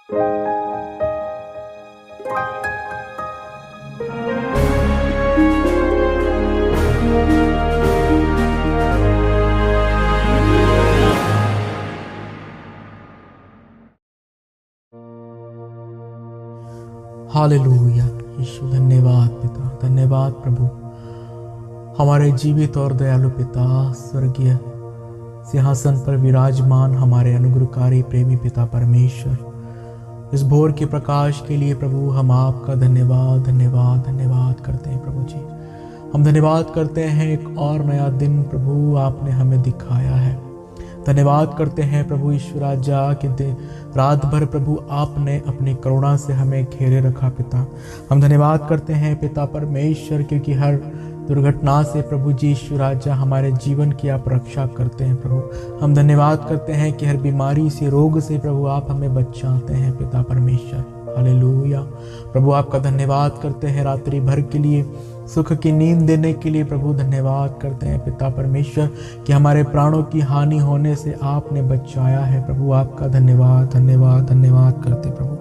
Hallelujah. यीशु धन्यवाद पिता, धन्यवाद प्रभु। हमारे जीवित और दयालु पिता, स्वर्गीय सिंहासन पर विराजमान हमारे अनुग्रहकारी प्रेमी पिता परमेश्वर, इस भोर के प्रकाश के लिए प्रभु हम आपका धन्यवाद धन्यवाद धन्यवाद करते हैं प्रभु जी। हम धन्यवाद करते हैं एक और नया दिन प्रभु आपने हमें दिखाया है। धन्यवाद करते हैं प्रभु ईश्वर राजा कि रात भर प्रभु आपने अपनी करुणा से हमें घेरे रखा पिता। हम धन्यवाद करते हैं पिता परमेश्वर क्योंकि हर दुर्घटना से प्रभु जी ईश्वर राजा हमारे जीवन की आप रक्षा करते हैं प्रभु। हम धन्यवाद करते हैं कि हर बीमारी से, रोग से प्रभु आप हमें बचाते हैं पिता परमेश्वर। हालेलुया प्रभु, आपका धन्यवाद करते हैं रात्रि भर के लिए, सुख की नींद देने के लिए प्रभु। धन्यवाद करते हैं पिता परमेश्वर कि हमारे प्राणों की हानि होने से आपने बचाया है प्रभु। आपका धन्यवाद धन्यवाद धन्यवाद करते प्रभु।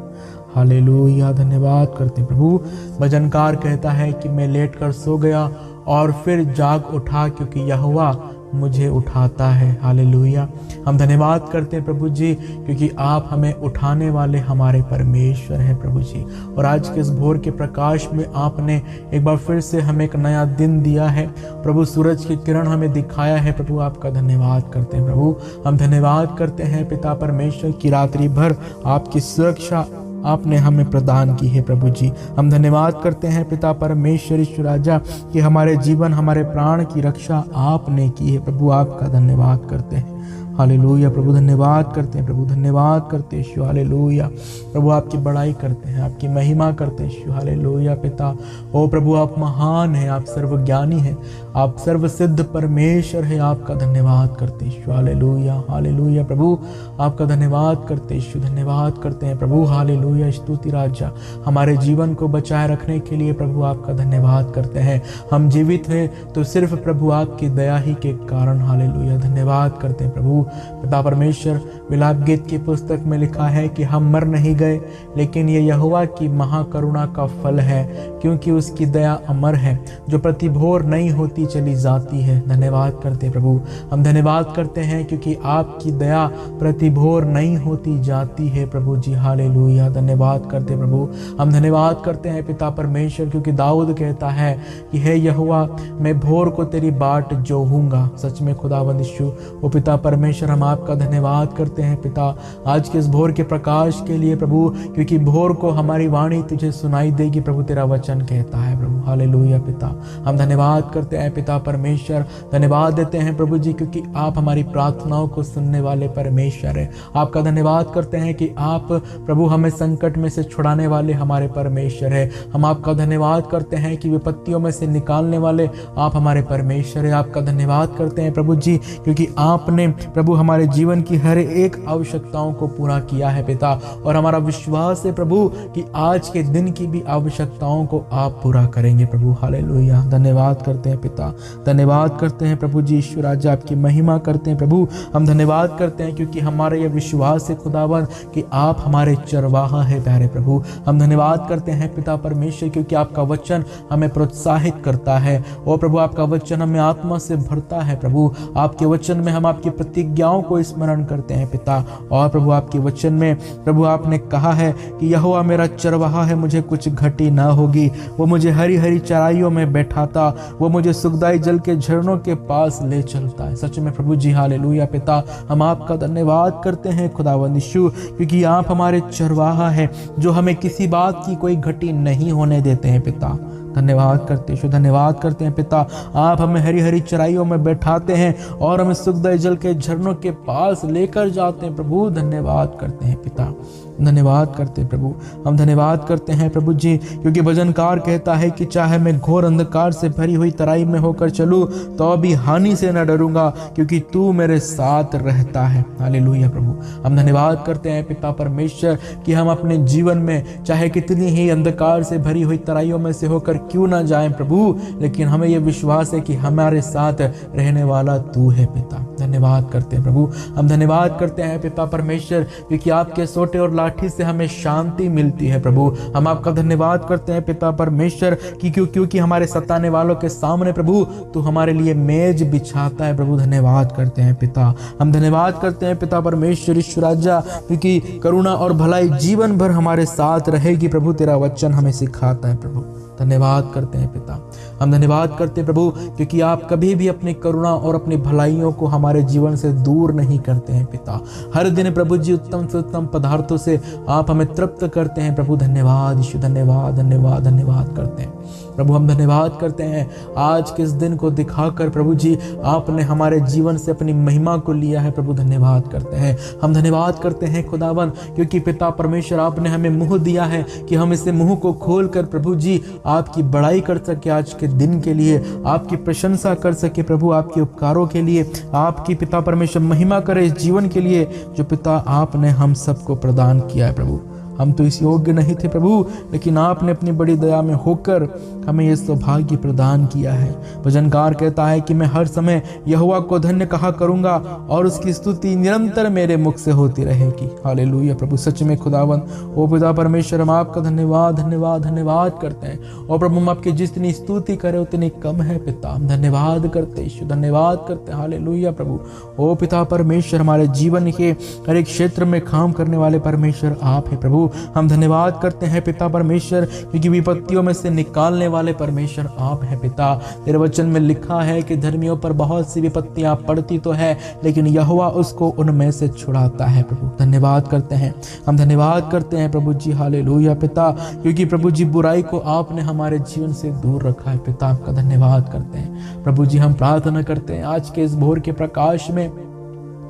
हालेलुया, धन्यवाद करते प्रभु। भजनकार कहता है कि मैं लेट कर सो गया और फिर जाग उठा क्योंकि यहोवा मुझे उठाता है। हालेलुया, हम धन्यवाद करते हैं प्रभु जी क्योंकि आप हमें उठाने वाले हमारे परमेश्वर हैं प्रभु जी। और आज के इस भोर के प्रकाश में आपने एक बार फिर से हमें एक नया दिन दिया है प्रभु। सूरज की किरण हमें दिखाया है प्रभु। आपका धन्यवाद करते हैं प्रभु। हम धन्यवाद करते हैं पिता परमेश्वर की रात्रि भर आपकी सुरक्षा आपने हमें प्रदान की है प्रभु जी। हम धन्यवाद करते हैं पिता परमेश्वर ईश्वर राजा कि हमारे जीवन, हमारे प्राण की रक्षा आपने की है प्रभु। आपका धन्यवाद करते हैं। हालेलुया प्रभु, धन्यवाद करते हैं प्रभु, धन्यवाद करते हैं यीशु। हालेलुया प्रभु, आपकी बड़ाई करते हैं, आपकी महिमा करते हैं यीशु। हालेलुया पिता, ओ प्रभु आप महान हैं, आप सर्वज्ञानी हैं, आप सर्वसिद्ध परमेश्वर हैं। आपका धन्यवाद करते हैं यीशु। हालेलुया हालेलुया प्रभु, आपका धन्यवाद करते हैं यीशु, धन्यवाद करते हैं प्रभु। हालेलुया, स्तुति राजा, हमारे जीवन को बचाए रखने के लिए प्रभु आपका धन्यवाद करते हैं। हम जीवित हैं तो सिर्फ प्रभु आपकी दया ही के कारण। हालेलुया, धन्यवाद करते हैं प्रभु। पिता परमेश्वर, विलाप गीत की पुस्तक में लिखा है कि हम मर नहीं गए, लेकिन ये यहोवा की महाकरुणा का फल है, क्योंकि उसकी दया अमर है, जो प्रतिभोर नहीं होती चली जाती है। धन्यवाद करते हैं प्रभु। हम धन्यवाद करते हैं क्योंकि आपकी दया प्रतिभोर नहीं होती जाती है प्रभु जी। हालेलुया, धन्यवाद करते हैं प्रभु। हम धन्यवाद करते हैं पिता परमेश्वर क्योंकि दाऊद कहता है कि हे यहोवा, मैं भोर को तेरी बाट जोहूंगा। सच में खुदावंद यीशु वो पिता परमेश्वर, हम आपका धन्यवाद करते हैं पिता आज के इस भोर के प्रकाश के लिए प्रभु, क्योंकि भोर को हमारी वाणी तुझे सुनाई देगी प्रभु, तेरा वचन कहता है प्रभु। हालेलुया पिता, हम धन्यवाद करते हैं पिता परमेश्वर, धन्यवाद देते हैं प्रभु जी क्योंकि आप हमारी प्रार्थनाओं को सुनने वाले परमेश्वर है। आपका धन्यवाद करते हैं कि आप प्रभु हमें संकट में से छुड़ाने वाले हमारे परमेश्वर है। हम आपका धन्यवाद करते हैं कि विपत्तियों में से निकालने वाले आप हमारे परमेश्वर है। आपका धन्यवाद करते हैं प्रभु जी क्योंकि आपने प्रभु हमारे जीवन की हर एक आवश्यकताओं को पूरा किया है पिता, और हमारा विश्वास है प्रभु कि आज के दिन की भी आवश्यकताओं को आप पूरा करेंगे प्रभु। हालेलुया, धन्यवाद करते हैं पिता, धन्यवाद करते हैं प्रभु जी ईश्वर राजा, आपकी महिमा करते हैं प्रभु। हम धन्यवाद करते हैं क्योंकि हमारा यह विश्वास है खुदावन कि आप हमारे चरवाहा है प्यारे प्रभु। हम धन्यवाद करते हैं पिता परमेश्वर क्योंकि आपका वचन हमें प्रोत्साहित करता है। ओ प्रभु, आपका वचन हमें आत्मा से भरता है प्रभु। आपके वचन में हम आपकी प्रतिज्ञाओं को स्मरण करते हैं पिता। और प्रभु आपके वचन में प्रभु आपने कहा है कि यहोवा मेरा चरवाहा है, मुझे कुछ घटी ना होगी। वो मुझे हरी हरी चराइयों में बैठाता, वो मुझे सुखदाई जल के झरनों के पास ले चलता है। सच में प्रभु जी हालेलुया पिता, हम आपका धन्यवाद करते हैं खुदावंद यीशु क्योंकि आप हमारे चरवाहा है जो हमें किसी बात की कोई घटी नहीं होने देते हैं पिता। धन्यवाद करते हैं, धन्यवाद करते हैं पिता। आप हमें हरी हरी चराइयों में बैठाते हैं और हमें सुखदाई जल के झरनों के पास लेकर जाते हैं प्रभु। धन्यवाद करते हैं पिता, धन्यवाद करते हैं प्रभु। हम धन्यवाद करते हैं प्रभु जी क्योंकि भजनकार कहता है कि चाहे मैं घोर अंधकार से भरी हुई तराई में होकर चलूं तो भी हानि से न डरूंगा क्योंकि तू मेरे साथ रहता है। हालेलुया प्रभु, हम धन्यवाद करते हैं पिता परमेश्वर कि हम अपने जीवन में चाहे कितनी ही अंधकार से भरी हुई तराइयों में से होकर क्यों ना जाएं प्रभु, लेकिन हमें यह विश्वास है कि हमारे साथ रहने वाला तू है पिता। धन्यवाद करते हैं प्रभु, हम धन्यवाद करते हैं पिता परमेश्वर, क्योंकि आपके सोटे और लाठी से हमें शांति मिलती है प्रभु। हम आपका धन्यवाद करते हैं पिता परमेश्वर कि क्योंकि हमारे सताने वालों के सामने प्रभु तू हमारे लिए मेज बिछाता है प्रभु। धन्यवाद करते हैं पिता, हम धन्यवाद करते हैं पिता परमेश्वर ईश्वर राजा, क्योंकि करुणा और भलाई जीवन भर हमारे साथ रहेगी प्रभु। तेरा वचन हमें सिखाता है प्रभु। धन्यवाद करते हैं पिता, हम धन्यवाद करते हैं प्रभु, क्योंकि आप कभी भी अपनी करुणा और अपनी भलाइयों को हमारे जीवन से दूर नहीं करते हैं पिता। हर दिन प्रभु जी उत्तम से उत्तम पदार्थों से आप हमें तृप्त करते हैं प्रभु। धन्यवाद यीशु, धन्यवाद धन्यवाद धन्यवाद करते हैं प्रभु। हम धन्यवाद करते हैं आज के इस दिन को दिखाकर प्रभु जी आपने हमारे जीवन से अपनी महिमा को लिया है प्रभु। धन्यवाद करते हैं, हम धन्यवाद करते हैं खुदावन, क्योंकि पिता परमेश्वर आपने हमें मुंह दिया है कि हम इसे मुंह को खोल कर प्रभु जी आपकी बड़ाई कर सके, आज के दिन के लिए आपकी प्रशंसा कर सके प्रभु, आपके उपकारों के लिए आपकी पिता परमेश्वर महिमा करे, इस जीवन के लिए जो पिता आपने हम सबको प्रदान किया है प्रभु। हम तो इस योग्य नहीं थे प्रभु, लेकिन आपने अपनी बड़ी दया में होकर हमें यह सौभाग्य प्रदान किया है। भजनकार कहता है कि मैं हर समय यहोवा को धन्य कहा करूंगा और उसकी स्तुति निरंतर मेरे मुख से होती रहेगी। हालेलुया प्रभु, सच में खुदावन ओ पिता परमेश्वर, हम आपका धन्यवाद धन्यवाद धन्यवाद करते हैं। और प्रभु हम आपकी जितनी स्तुति करें उतनी कम है पिता। हम धन्यवाद करते ईश्वर, धन्यवाद करते हैं। हालेलुया प्रभु, ओ पिता परमेश्वर, हमारे जीवन के हर एक क्षेत्र में काम करने वाले परमेश्वर आप है प्रभु। हम धन्यवाद करते हैं पिता परमेश्वर, क्योंकि विपत्तियों में से निकालने वाले परमेश्वर आप हैं पिता। तेरे वचन में लिखा है कि धर्मियों पर बहुत सी विपत्तियां पड़ती तो है, लेकिन यहोवा उसको उनमें से छुड़ाता है प्रभु। धन्यवाद करते हैं, हम धन्यवाद करते हैं प्रभु जी। हालेलुया पिता, क्योंकि प्रभु जी बुराई को आपने हमारे जीवन से दूर रखा है पिता। आपका धन्यवाद करते हैं प्रभु जी। हम प्रार्थना करते हैं आज के इस भोर के प्रकाश में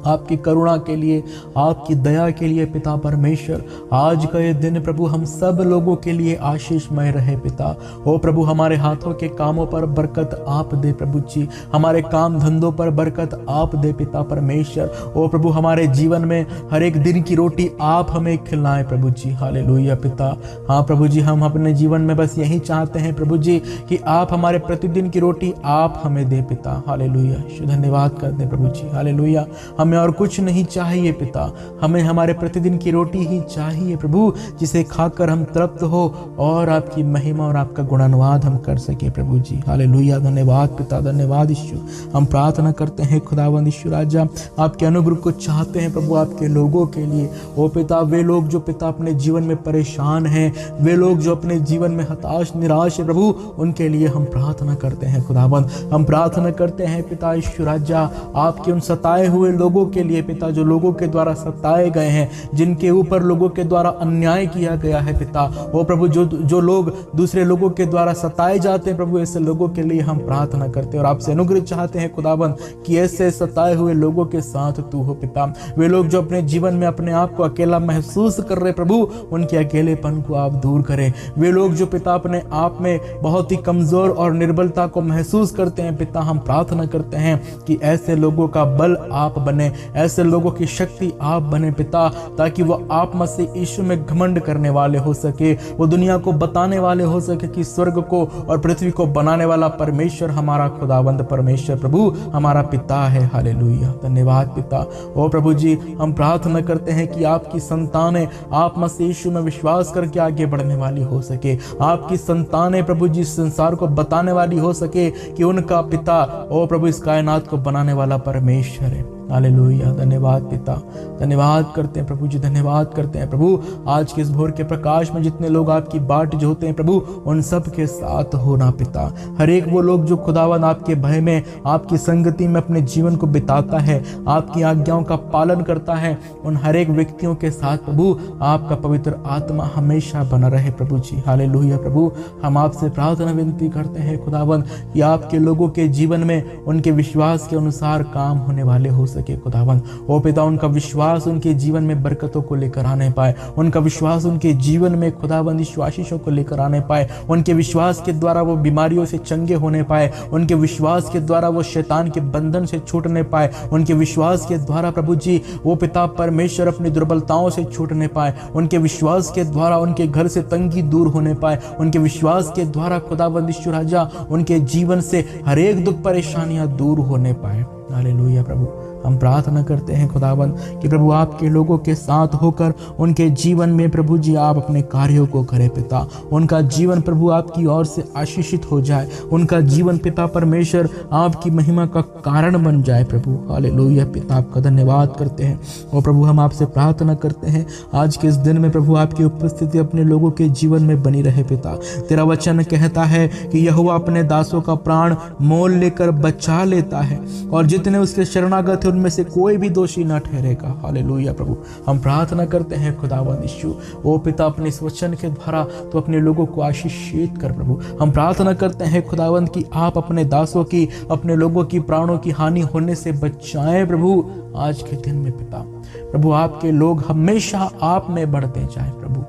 आपकी करुणा के लिए, आपकी दया के लिए पिता परमेश्वर। आज का ये दिन प्रभु हम सब लोगों के लिए आशीषमय रहे पिता। ओ प्रभु हमारे हाथों के कामों पर बरकत आप दे प्रभु जी, हमारे काम धंधों पर बरकत आप दे पिता परमेश्वर। ओ प्रभु हमारे जीवन में हर एक दिन की रोटी आप हमें खिलाएं प्रभु जी। हालेलुया पिता। हाँ प्रभु जी, हम अपने जीवन में बस यही चाहते हैं प्रभु जी कि आप हमारे प्रतिदिन की रोटी आप हमें दे पिता। हालेलुया, धन्यवाद कर दे प्रभु जी। हालेलुया, हमें और कुछ नहीं चाहिए पिता, हमें हमारे प्रतिदिन की रोटी ही चाहिए प्रभु, जिसे खाकर हम तृप्त हो और आपकी महिमा और आपका गुणानुवाद हम कर सके प्रभु जी। हालेलुया, धन्यवाद पिता, धन्यवाद ईश्वर। हम प्रार्थना करते हैं खुदावंद ईश्वर राजा, आपके अनुग्रह को चाहते हैं प्रभु आपके लोगों के लिए। ओ पिता, वे लोग जो पिता अपने जीवन में परेशान हैं, वे लोग जो अपने जीवन में हताश निराश है प्रभु, उनके लिए हम प्रार्थना करते हैं खुदावंद। हम प्रार्थना करते हैं पिता ईश्वर राजा, आपके उन सताए हुए लोगों के लिए पिता, जो लोगों के द्वारा सताए गए हैं, जिनके ऊपर लोगों के द्वारा अन्याय किया गया है पिता। ओ प्रभु, जो लोग दूसरे लोगों के द्वारा सताए जाते हैं प्रभु, ऐसे लोगों के लिए हम प्रार्थना करते हैं और आपसे अनुग्रह चाहते हैं खुदाबंद कि ऐसे सताए हुए लोगों के साथ तू हो पिता। वे लोग जो अपने जीवन में अपने आप को अकेला महसूस कर रहे प्रभु, उनके अकेलेपन को आप दूर करें। वे लोग जो पिता अपने आप में बहुत ही कमजोर और निर्बलता को महसूस करते हैं पिता, हम प्रार्थना करते हैं कि ऐसे लोगों का बल आप बने, ऐसे लोगों की शक्ति आप बने पिता, ताकि वो आप मसीह यीशु में घमंड करने वाले हो सके, वो दुनिया को बताने वाले हो सके कि स्वर्ग को और पृथ्वी को बनाने वाला परमेश्वर हमारा खुदावंद परमेश्वर प्रभु हमारा पिता है। हालेलुया, धन्यवाद पिता। ओ प्रभु जी, हम प्रार्थना करते हैं कि आपकी संतानें आप मसीह यीशु में विश्वास करके आगे बढ़ने वाली हो सके, आपकी संतानें प्रभु जी संसार को बताने वाली हो सके कि उनका पिता ओ प्रभु इस कायनात को बनाने वाला परमेश्वर है। हालेलुया, धन्यवाद पिता, धन्यवाद करते हैं प्रभु जी, धन्यवाद करते हैं प्रभु। आज के इस भोर के प्रकाश में जितने लोग आपकी बाट जो होते हैं प्रभु, उन सब के साथ होना पिता। हर एक वो लोग जो खुदावन आपके भय में, आपकी संगति में अपने जीवन को बिताता है, आपकी आज्ञाओं का पालन करता है, उन हर एक व्यक्तियों के साथ प्रभु आपका पवित्र आत्मा हमेशा बना रहे प्रभु जी। हालेलुया प्रभु, हम आपसे प्रार्थना विनती करते हैं खुदावन कि आपके लोगों के जीवन में उनके विश्वास के अनुसार काम होने वाले हो सके खुदावन। ओ पिता, उनका विश्वास उनके जीवन में बरकतों को लेकर आने पाए, उनका विश्वास उनके जीवन में खुदाबंद ईशु आशीषों को लेकर आने पाए, उनके विश्वास के द्वारा वो बीमारियों से चंगे होने पाए, उनके विश्वास के द्वारा वो शैतान के बंधन से छूटने पाए, उनके विश्वास के द्वारा प्रभु जी वो पिता परमेश्वर अपनी दुर्बलताओं से छूटने पाए, उनके विश्वास के द्वारा उनके घर से तंगी दूर होने पाए, उनके विश्वास के द्वारा खुदाबंद ईशु राजा उनके जीवन से हर एक दुख परेशानियां दूर होने पाए। हालेलुया प्रभु, हम प्रार्थना करते हैं खुदाबंद कि प्रभु आपके लोगों के साथ होकर उनके जीवन में प्रभु जी आप अपने कार्यों को करें पिता, उनका जीवन प्रभु आपकी ओर से आशीषित हो जाए, उनका जीवन पिता परमेश्वर आपकी महिमा का कारण बन जाए प्रभु। हालेलुया पिता, आपका धन्यवाद करते हैं और प्रभु हम आपसे प्रार्थना करते हैं आज के इस दिन में प्रभु आपकी उपस्थिति अपने लोगों के जीवन में बनी रहे पिता। तेरा वचन कहता है कि यहोवा अपने दासों का प्राण मोल लेकर बचा लेता है और जितने उसके शरणागत उनमें से कोई भी दोषी न ठहरेगा। हालेलुया प्रभु, हम प्रार्थना करते हैं खुदावंद यीशु, ओ पिता अपने इस वचन के द्वारा तो अपने लोगों को आशीषित कर प्रभु। हम प्रार्थना करते हैं खुदावंद कि आप अपने दासों की, अपने लोगों की प्राणों की हानि होने से बचाएं प्रभु। आज के दिन में पिता प्रभु आपके लोग हमेशा आप में बढ़ते जाए प्रभु।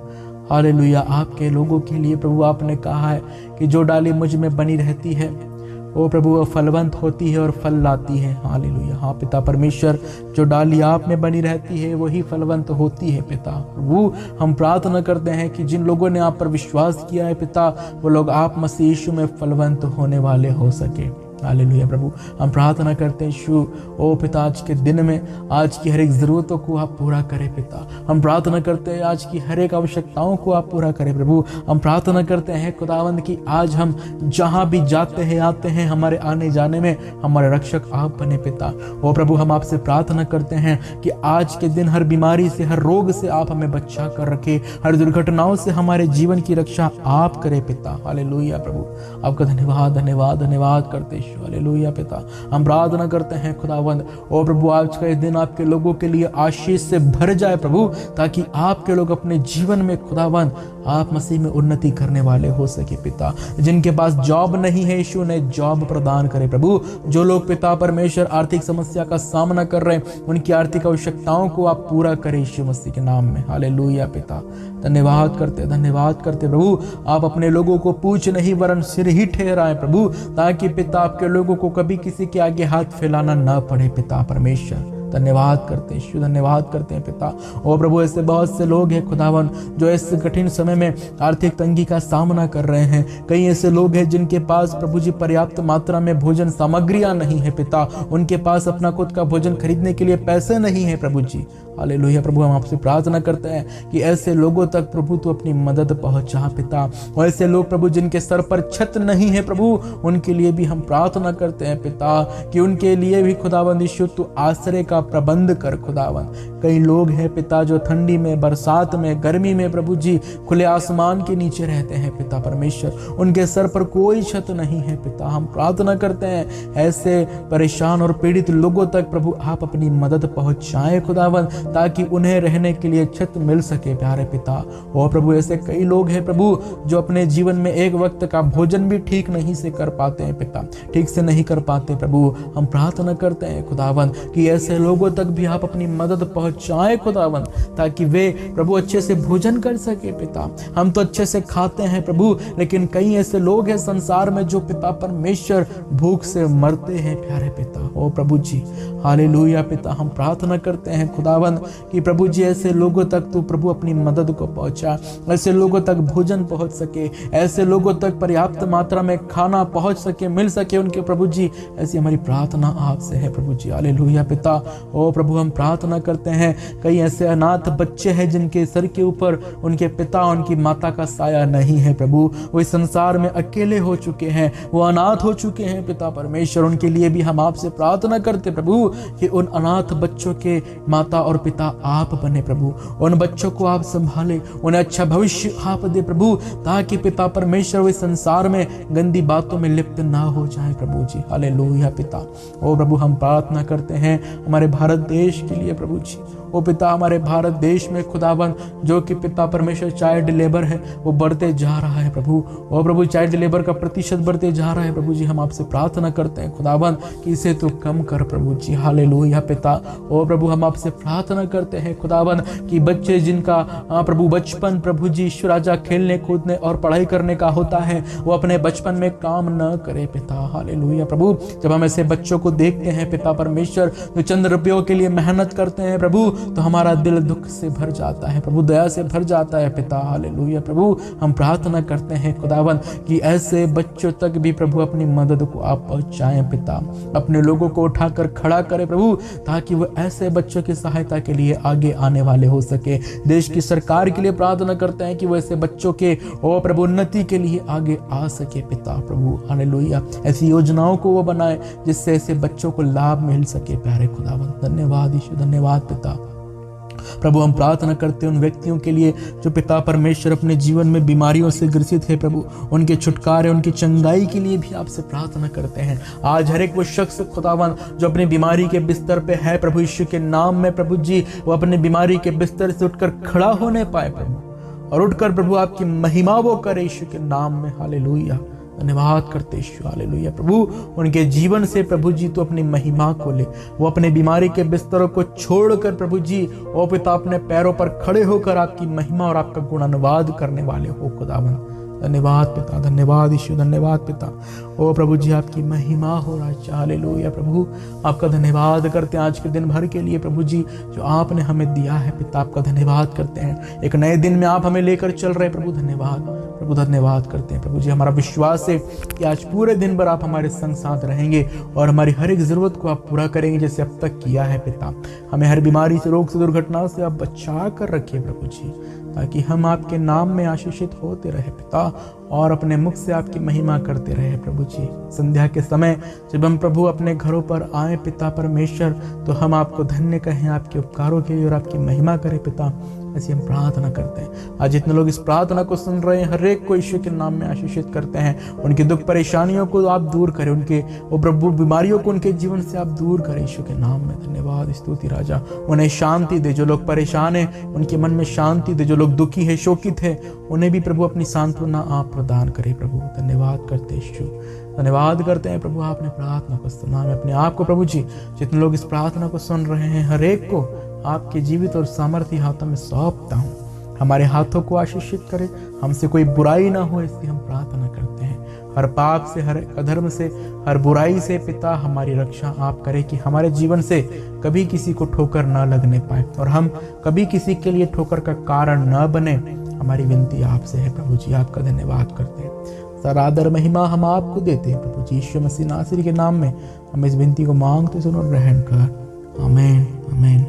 हालेलुया, आपके लोगों के लिए प्रभु आपने कहा है कि जो डाली मुझ में बनी रहती है ओ प्रभु वो फलवंत होती है और फल लाती है। हालेलुया, हाँ पिता परमेश्वर, जो डाली आप में बनी रहती है वही फलवंत होती है पिता। प्रभु हम प्रार्थना करते हैं कि जिन लोगों ने आप पर विश्वास किया है पिता, वो लोग आप मसीह यीशु में फलवंत होने वाले हो सके। हालेलुया प्रभु, हम प्रार्थना करते हैं यीशु, ओ पिता आज के दिन में आज की हर एक ज़रूरतों को आप पूरा करें पिता। हम प्रार्थना करते हैं आज की हर एक आवश्यकताओं को आप पूरा करें प्रभु। हम प्रार्थना करते हैं खुदावंद कि आज हम जहाँ भी जाते हैं आते हैं, हमारे आने जाने में हमारे रक्षक आप बने पिता। ओ प्रभु हम आपसे प्रार्थना करते हैं कि आज के दिन हर बीमारी से, हर रोग से आप हमें बचा कर रखे, हर दुर्घटनाओं से हमारे जीवन की रक्षा आप करें पिता। हालेलुया प्रभु, आपका धन्यवाद धन्यवाद धन्यवाद करते। हालेलुया पिता, हम प्रार्थना करते हैं खुदावंद ओ प्रभु आज का इस दिन आपके लोगों के लिए आशीष से भर जाए प्रभु, ताकि आपके लोग अपने जीवन में खुदावंद आप मसीह में उन्नति करने वाले हो सके पिता। जिनके पास जॉब नहीं है यीशु ने जॉब प्रदान करे प्रभु। जो लोग पिता परमेश्वर आर्थिक समस्या का सामना कर रहे हैं उनकी आर्थिक आवश्यकताओं को आप पूरा करें यीशु मसीह के नाम में। हालेलुया पिता, धन्यवाद करते प्रभु। आप अपने लोगों को पूछ नहीं वरन सिर ही ठहराए प्रभु, ताकि पिता आपके लोगों को कभी किसी के आगे हाथ फैलाना ना पड़े पिता परमेश्वर। धन्यवाद करते हैं यीशु, धन्यवाद करते हैं पिता। ओ प्रभु ऐसे बहुत से लोग हैं खुदावन जो इस कठिन समय में आर्थिक तंगी का सामना कर रहे हैं। कई ऐसे लोग हैं जिनके पास प्रभु जी पर्याप्त मात्रा में भोजन सामग्रियां नहीं है पिता, उनके पास अपना खुद का भोजन खरीदने के लिए पैसे नहीं है प्रभु जी। हालेलुया प्रभु, हम आपसे प्रार्थना करते हैं कि ऐसे लोगों तक प्रभु तू अपनी मदद पहुंचा पिता। और ऐसे लोग प्रभु जिनके सर पर छत नहीं है प्रभु, उनके लिए भी हम प्रार्थना करते हैं पिता कि उनके लिए भी खुदावंद यीशु तू आश्रय का प्रबंध कर खुदावंद। कई लोग हैं पिता जो ठंडी में, बरसात में, गर्मी में प्रभु जी खुले आसमान के नीचे रहते हैं पिता परमेश्वर, उनके सर पर कोई छत नहीं है पिता। हम प्रार्थना करते हैं ऐसे परेशान और पीड़ित लोगों तक प्रभु आप अपनी मदद पहुंचाएं खुदावंद, ताकि उन्हें रहने के लिए छत मिल सके प्यारे पिता। और प्रभु ऐसे कई लोग हैं प्रभु जो अपने जीवन में एक वक्त का भोजन भी ठीक नहीं से कर पाते हैं पिता, ठीक से नहीं कर पाते प्रभु। हम प्रार्थना करते हैं खुदावंद कि ऐसे लोगों तक भी आप अपनी मदद पहुंचाएं खुदावंद, ताकि वे प्रभु अच्छे से भोजन कर सके पिता। हम तो अच्छे से खाते हैं प्रभु, लेकिन कई ऐसे लोग हैं संसार में जो पिता परमेश्वर भूख से मरते हैं प्यारे पिता। ओ प्रभु जी हालेलुया पिता, हम प्रार्थना करते हैं खुदावंद कि प्रभु जी ऐसे लोगों तक तू प्रभु अपनी मदद को पहुंचा, ऐसे लोगों तक भोजन पहुंच सके, ऐसे लोगों तक पर्याप्त मात्रा में खाना पहुंच सके, मिल सके उनके प्रभु जी। ऐसी हमारी प्रार्थना आपसे है प्रभु जी। हालेलुया पिता। ओ प्रभु हम प्रार्थना करते हैं कई ऐसे अनाथ बच्चे हैं जिनके सर के ऊपर उनके पिता उनकी माता का साया नहीं है प्रभु, वो इस संसार में अकेले हो चुके हैं, वो अनाथ हो चुके हैं पिता परमेश्वर। उनके लिए भी हम आपसे प्रार्थना करते प्रभु कि उन अनाथ बच्चों के माता और पिता आप बने प्रभु, उन बच्चों को आप संभाले, उन्हें अच्छा भविष्य आप दे प्रभु, ताकि पिता परमेश्वर वे संसार में गंदी बातों में लिप्त ना हो जाए प्रभु जी। हालेलुया पिता। ओ प्रभु हम प्रार्थना करते हैं हमारे भारत देश के लिए प्रभु जी। ओ पिता हमारे भारत देश में खुदावन जो कि पिता परमेश्वर चाइल्ड लेबर है वो बढ़ते जा रहा है प्रभु। ओ प्रभु चाइल्ड लेबर का प्रतिशत बढ़ते जा रहा है प्रभु जी। हम आपसे प्रार्थना करते हैं खुदावन कि इसे तो कम कर प्रभु जी। हालेलुया पिता। ओ प्रभु हम आपसे प्रार्थना करते हैं खुदावन कि बच्चे जिनका प्रभु बचपन प्रभु जी ईश्वर राजा खेलने कूदने और पढ़ाई करने का होता है वो अपने बचपन में काम न करे पिता। हालेलुया प्रभु। जब हम ऐसे बच्चों को देखते हैं पिता परमेश्वर जो चंद रुपयों के लिए मेहनत करते हैं प्रभु तो हमारा दिल दुख से भर जाता है प्रभु, दया से भर जाता है पिता। हालेलुया प्रभु। हम प्रार्थना करते हैं खुदावन कि ऐसे बच्चों तक भी प्रभु अपनी मदद को आप पहुंचाएं पिता, अपने लोगों को उठाकर खड़ा करें प्रभु ताकि वो ऐसे बच्चों की सहायता के लिए आगे आने वाले हो सके। देश की सरकार के लिए प्रार्थना करते हैं कि वो ऐसे बच्चों के ओ प्रभु उन्नति के लिए आगे आ सके पिता प्रभु। हालेलुया। ऐसी योजनाओं को वो बनाए जिससे ऐसे बच्चों को लाभ मिल सके प्यारे खुदावन। धन्यवाद यीशु, धन्यवाद पिता प्रभु। हम प्रार्थना करते हैं उन व्यक्तियों के लिए जो पिता परमेश्वर अपने जीवन में बीमारियों से ग्रसित है प्रभु, उनके छुटकारे उनकी चंगाई के लिए भी आपसे प्रार्थना करते हैं। आज हर एक वो शख्स खुदावन जो अपनी बीमारी के बिस्तर पे है प्रभु यीशु के नाम में प्रभु जी वो अपने बीमारी के बिस्तर से उठकर खड़ा होने पाए प्रभु और उठकर प्रभु आपकी महिमा वो करे यीशु के नाम में। हालेलुया। धन्यवाद करते यीशु। हालेलुया प्रभु। उनके जीवन से प्रभु जी तो अपनी महिमा को ले, वो अपने बीमारी के बिस्तरों को छोड़कर प्रभु जी ओ पिता अपने पैरों पर खड़े होकर आपकी महिमा और आपका गुणानुवाद करने वाले हो खुदावन। धन्यवाद पिता, धन्यवाद यीशु, धन्यवाद पिता। ओ प्रभु जी आपकी महिमा हो राजा। हालेलुया प्रभु। आपका धन्यवाद करते हैं आज के दिन भर के लिए प्रभु जी जो आपने हमें दिया है पिता। आपका धन्यवाद करते हैं एक नए दिन में आप हमें लेकर चल रहे प्रभु। धन्यवाद प्रभु, धन्यवाद करते हैं प्रभु जी। हमारा विश्वास है कि आज पूरे दिन भर आप हमारे संग साथ रहेंगे और हमारी हर एक जरूरत को आप पूरा करेंगे जैसे अब तक किया है पिता। हमें हर बीमारी से, रोग से, दुर्घटना से आप बचा कर रखिए प्रभु जी ताकि हम आपके नाम में आशीषित होते रहे पिता और अपने मुख से आपकी महिमा करते रहे प्रभु जी। संध्या के समय जब हम प्रभु अपने घरों पर आए पिता परमेश्वर तो हम आपको धन्य कहें आपके उपकारों के लिए और आपकी महिमा करें पिता। ऐसी हम प्रार्थना करते हैं। आज जितने लोग इस प्रार्थना को सुन रहे हैं हर एक को यीशु के नाम में आशीषित करते हैं। उनकी दुख परेशानियों को आप दूर करें, उनके वो प्रभु बीमारियों को उनके जीवन से आप दूर करें यीशु के नाम में। धन्यवाद स्तुति राजा। उन्हें शांति दे, जो लोग परेशान हैं उनके मन में शांति दे, जो लोग दुखी है शोकित है उन्हें भी प्रभु अपनी सांत्वना आप प्रदान करें प्रभु। धन्यवाद करते यीशु, धन्यवाद करते हैं प्रभु आपने प्रार्थना को सुना। मैं अपने आप को प्रभु जी जितने लोग इस प्रार्थना को सुन रहे हैं हर एक को आपके जीवित और सामर्थ्य हाथों में सौंपता हूँ। हमारे हाथों को आशीषित करें, हमसे कोई बुराई ना हो इसलिए हम प्रार्थना करते हैं। हर पाप से, हर अधर्म से, हर बुराई से पिता हमारी रक्षा आप करें कि हमारे जीवन से कभी किसी को ठोकर न लगने पाए और हम कभी किसी के लिए ठोकर का कारण न बने। हमारी विनती आपसे है प्रभु जी। आपका धन्यवाद करते हैं। सारा आदर महिमा हम आपको देते हैं प्रभु जी। यीशु मसीह नासरी के नाम में हम इस विनती को मांगते सुनो, ग्रहण कर। आमीन, आमीन।